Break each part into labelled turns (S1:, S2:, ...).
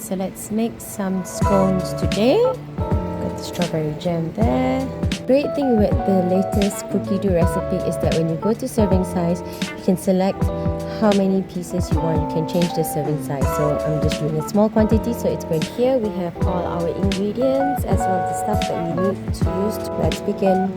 S1: so let's make some scones today. Got the strawberry jam there. Great thing with the latest cookie dough recipe is that when you go to serving size, you can select how many pieces you want. You can change the serving size. So I'm just doing a small quantity, so it's going here. We have all our ingredients as well as the stuff that we need to use. Let's begin.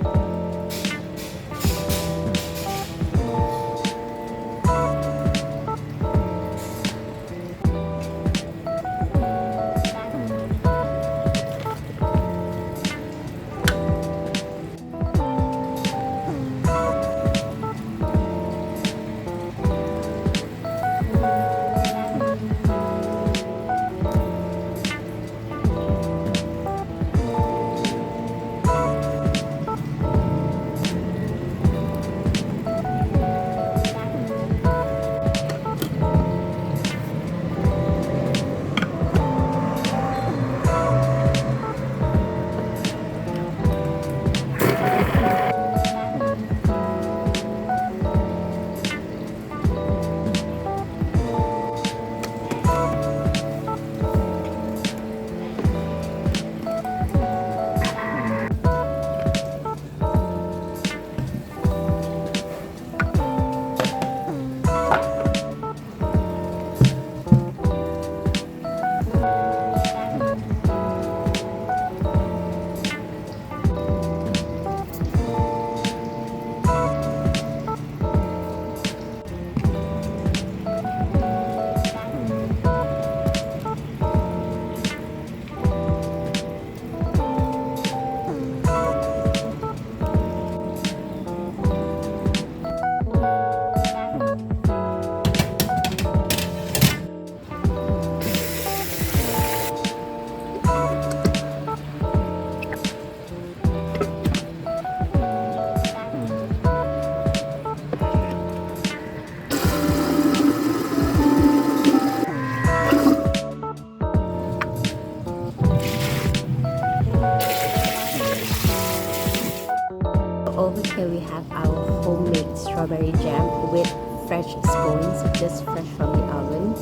S1: Over here we have our homemade strawberry jam with fresh scones, just fresh from the oven.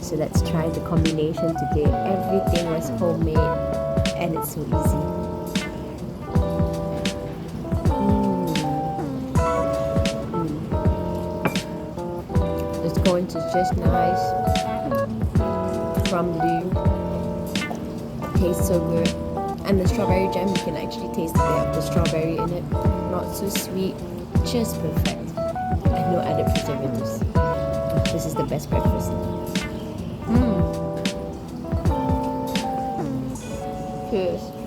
S1: So let's try the combination today. Everything was homemade and it's so easy. The scones is just nice, crumbly, tastes so good. And the strawberry jam, you can actually taste a bit of the strawberry in it. Not so sweet, just perfect. And no added preservatives. This is the best breakfast. Cheers.